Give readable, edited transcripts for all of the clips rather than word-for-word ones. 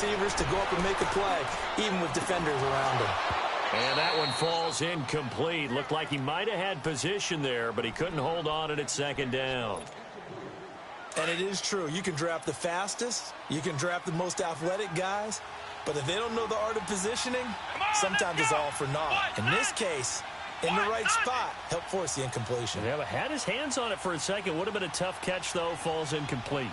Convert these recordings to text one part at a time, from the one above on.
receivers to go up and make a play, even with defenders around him. And that one falls incomplete. Looked like he might have had position there, but he couldn't hold on at second down. And it is true. You can draft the fastest. You can draft the most athletic guys. But if they don't know the art of positioning, sometimes it's all for naught. In this case, in the right spot, helped force the incompletion. Yeah, but had his hands on it for a second. Would have been a tough catch, though. Falls incomplete.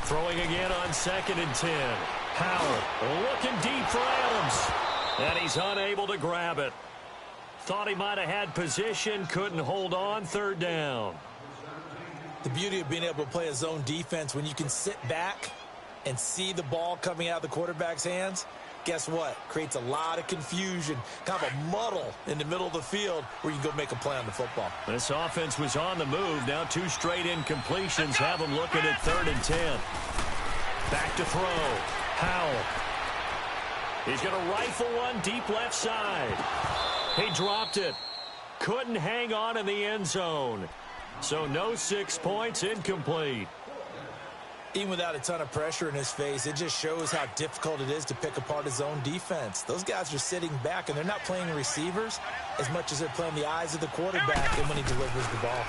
Throwing again on 2nd and 10. Howell looking deep for Adams. And he's unable to grab it. Thought he might have had position, couldn't hold on, 3rd down. The beauty of being able to play a zone defense when you can sit back and see the ball coming out of the quarterback's hands, guess what? Creates a lot of confusion, kind of a muddle in the middle of the field where you can go make a play on the football. This offense was on the move. Now 2 straight incompletions have them looking at 3rd and 10. Back to throw. Howell. He's going to rifle one deep left side. He dropped it. Couldn't hang on in the end zone. So no 6 points, incomplete. Even without a ton of pressure in his face, it just shows how difficult it is to pick apart his own defense. Those guys are sitting back, and they're not playing receivers as much as they're playing the eyes of the quarterback and when he delivers the ball.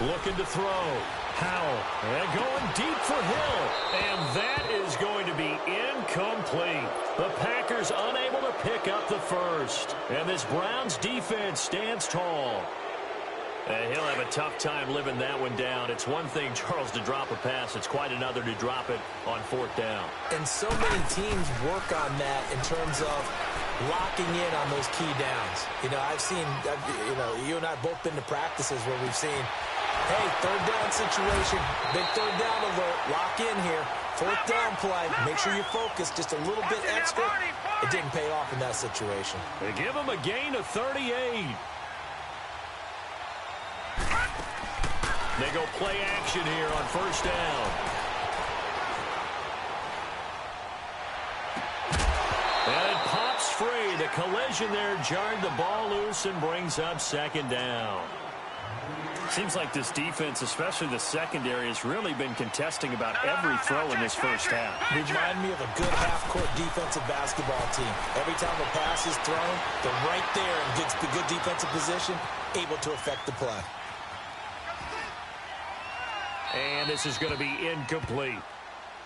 Looking to throw. Howell. And going deep for Hill. And that is going to be incomplete. The Packers unable to pick up the first. And this Browns defense stands tall. He'll have a tough time living that one down. It's one thing, Charles, to drop a pass. It's quite another to drop it on 4th down. And so many teams work on that in terms of locking in on those key downs. You know, I've seen, you and I have both been to practices where we've seen, hey, 3rd down situation, big 3rd down alert, lock in here, 4th down play, make sure you focus just a little bit extra. It didn't pay off in that situation. They give him a gain of 38. They go play action here on 1st down. And it pops free. The collision there jarred the ball loose and brings up 2nd down. Seems like this defense, especially the secondary, has really been contesting about every throw in this first half. Remind me of a good half-court defensive basketball team. Every time a pass is thrown, they're right there in good defensive position, able to affect the play. And this is going to be incomplete.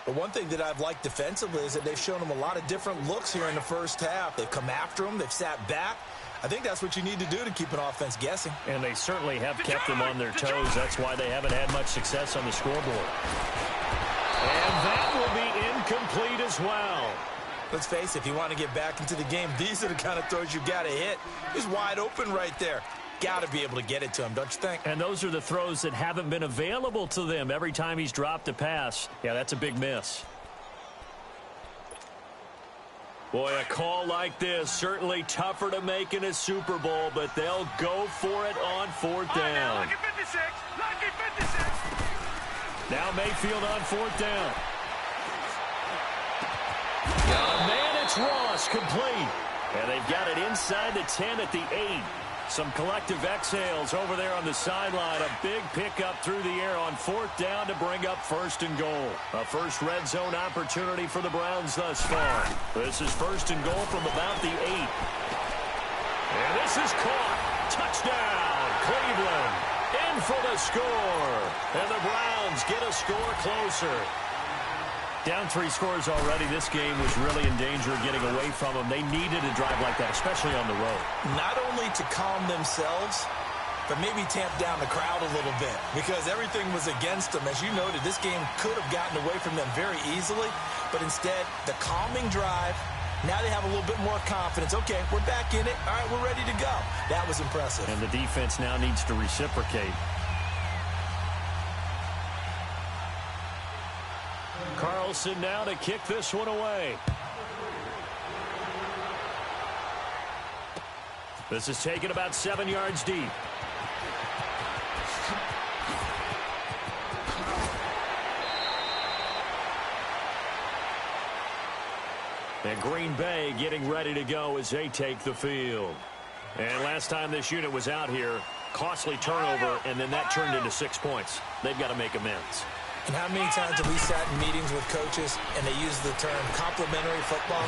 But one thing that I've liked defensively is that they've shown them a lot of different looks here in the first half. They've come after them. They've sat back. I think that's what you need to do to keep an offense guessing. And they certainly have kept them on their toes. That's why they haven't had much success on the scoreboard. And that will be incomplete as well. Let's face it, if you want to get back into the game, these are the kind of throws you got to hit. He's wide open right there. Got to be able to get it to him, don't you think? And those are the throws that haven't been available to them every time he's dropped a pass. Yeah, that's a big miss. Boy, a call like this, certainly tougher to make in a Super Bowl, but they'll go for it on 4th down. Lucky 56, lucky 56. Now Mayfield on 4th down. Man, it's Ross, complete. And they've got it inside the 10 at the 8. Some collective exhales over there on the sideline. A big pickup through the air on 4th down to bring up 1st and goal. A first red zone opportunity for the Browns thus far. This is 1st and goal from about the 8. And this is caught. Touchdown, Cleveland. In for the score. And the Browns get a score closer. Down 3 scores already. This game was really in danger of getting away from them. They needed a drive like that, especially on the road. Not only to calm themselves, but maybe tamp down the crowd a little bit because everything was against them. As you noted, this game could have gotten away from them very easily, but instead, the calming drive, now they have a little bit more confidence. Okay, we're back in it. All right, we're ready to go. That was impressive. And the defense now needs to reciprocate. Carlson now to kick this one away. This is taken about 7 yards deep. And Green Bay getting ready to go as they take the field. And last time this unit was out here, costly turnover, and then that turned into 6 points. They've got to make amends. And how many times have we sat in meetings with coaches and they use the term complementary football?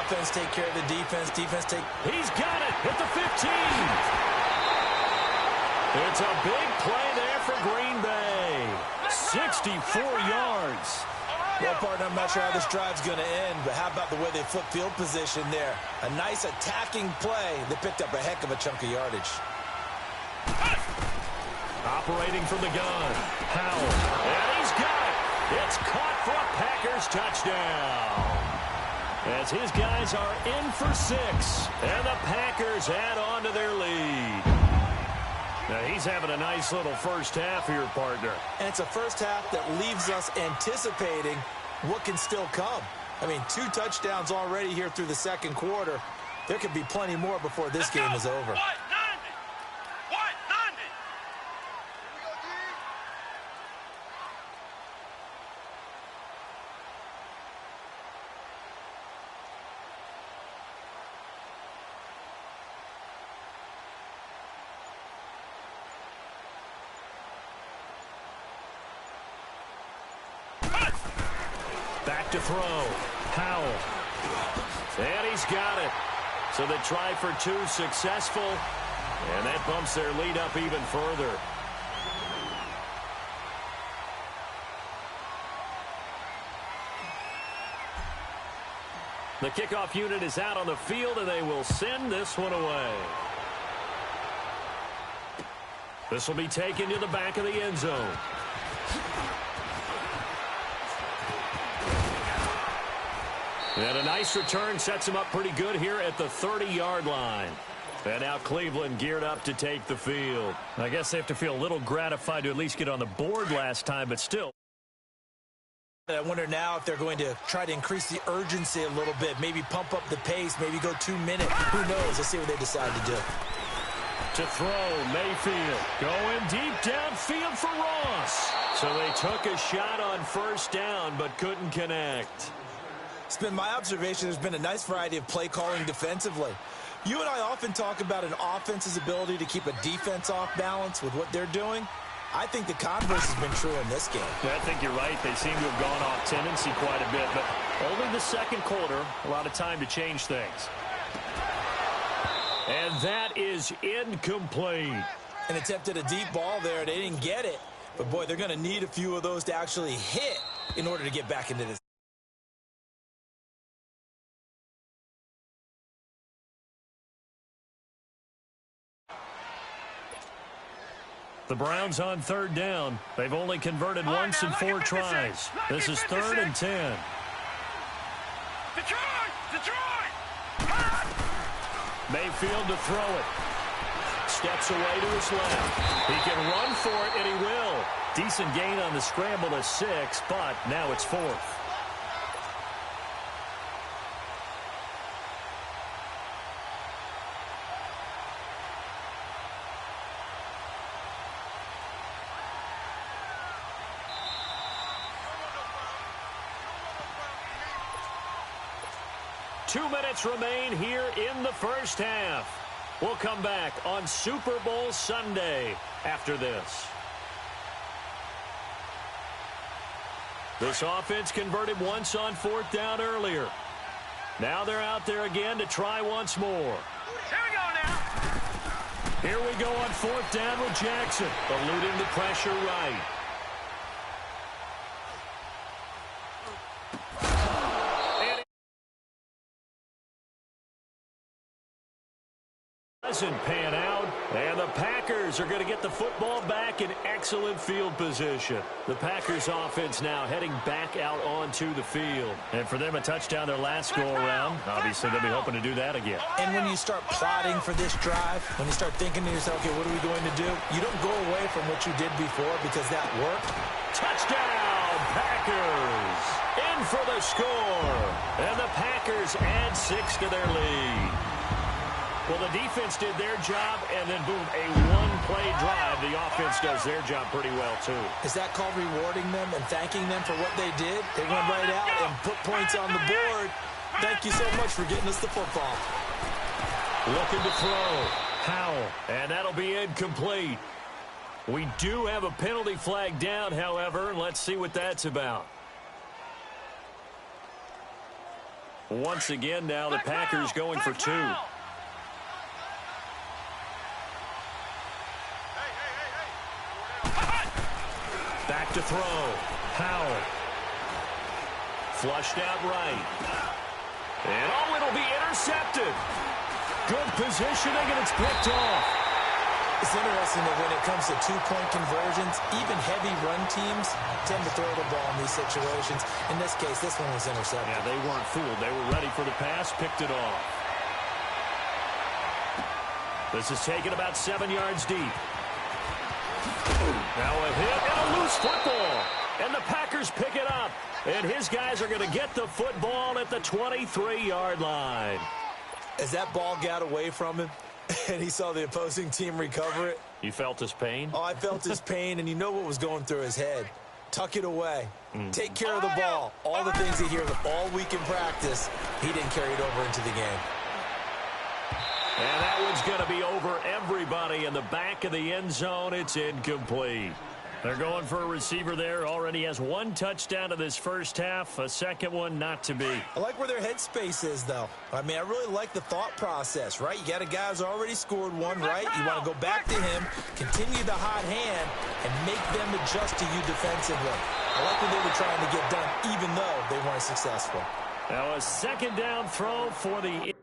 Offense take care of the defense, defense take... He's got it at the 15. It's a big play there for Green Bay. 64 yards. Well, partner, I'm not sure how this drive's going to end, but how about the way they flip field position there? A nice attacking play. They picked up a heck of a chunk of yardage. Operating from the gun, Powell. And he's got it. It's caught for a Packers touchdown. As his guys are in for 6. And the Packers add on to their lead. Now, he's having a nice little first half here, partner. And it's a first half that leaves us anticipating what can still come. I mean, 2 touchdowns already here through the second quarter. There could be plenty more before this game is over. Back to throw. Powell. And he's got it. So they try for 2 successful. And that bumps their lead up even further. The kickoff unit is out on the field, and they will send this one away. This will be taken to the back of the end zone. And a nice return sets him up pretty good here at the 30-yard line. And now Cleveland geared up to take the field. I guess they have to feel a little gratified to at least get on the board last time, but still. I wonder now if they're going to try to increase the urgency a little bit, maybe pump up the pace, maybe go 2 minutes. Who knows? Let's see what they decide to do. To throw, Mayfield going deep downfield for Ross. So they took a shot on first down, but couldn't connect. It's been my observation there's been a nice variety of play calling defensively. You and I often talk about an offense's ability to keep a defense off balance with what they're doing. I think the converse has been true in this game. Yeah, I think you're right. They seem to have gone off tendency quite a bit, but only the second quarter, a lot of time to change things. And that is incomplete. And attempted a deep ball there. They didn't get it. But, boy, they're going to need a few of those to actually hit in order to get back into this. The Browns on third down. They've only converted once in 4 tries. This is 3rd and 10. Mayfield to throw it. Steps away to his left. He can run for it, and he will. Decent gain on the scramble to 6, but now it's 4th. Two minutes remain here in the first half. We'll come back on Super Bowl Sunday after this. This offense converted once on 4th down earlier. Now they're out there again to try once more. Here we go now. Here we go on 4th down with Jackson, eluding the pressure right. Doesn't pan out, and the Packers are going to get the football back in excellent field position. The Packers offense now heading back out onto the field. And for them, a touchdown their last go-around. Obviously, they'll be hoping to do that again. And when you start plotting for this drive, when you start thinking to yourself, okay, what are we going to do? You don't go away from what you did before because that worked. Touchdown, Packers! In for the score. And the Packers add 6 to their lead. Well, the defense did their job, and then, boom, a one-play drive. The offense does their job pretty well, too. Is that called rewarding them and thanking them for what they did? They went right out and put points on the board. Thank you so much for getting us the football. Looking to throw. Howell. And that'll be incomplete. We do have a penalty flag down, however. Let's see what that's about. Once again, now the Packers going for two. Back to throw. Howell. Flushed out right. And oh, it'll be intercepted. Good positioning, and it's picked off. It's interesting that when it comes to two-point conversions, even heavy run teams tend to throw the ball in these situations. In this case, this one was intercepted. Yeah, they weren't fooled. They were ready for the pass, picked it off. This is taken about 7 yards deep. Now a hit and a loose football. And the Packers pick it up. And his guys are going to get the football at the 23-yard line. As that ball got away from him and he saw the opposing team recover it. You felt his pain? Oh, I felt his pain, and you know what was going through his head. Tuck it away. Take care of the ball. All the things he hears all week in practice, he didn't carry it over into the game. And that one's going to be over everybody in the back of the end zone. It's incomplete. They're going for a receiver there. Already has one touchdown in this first half. A second one not to be. I like where their headspace is, though. I mean, I really like the thought process, right? You got a guy who's already scored one, right? You want to go back to him, continue the hot hand, and make them adjust to you defensively. I like what they were trying to get done, even though they weren't successful. Now a second down throw for the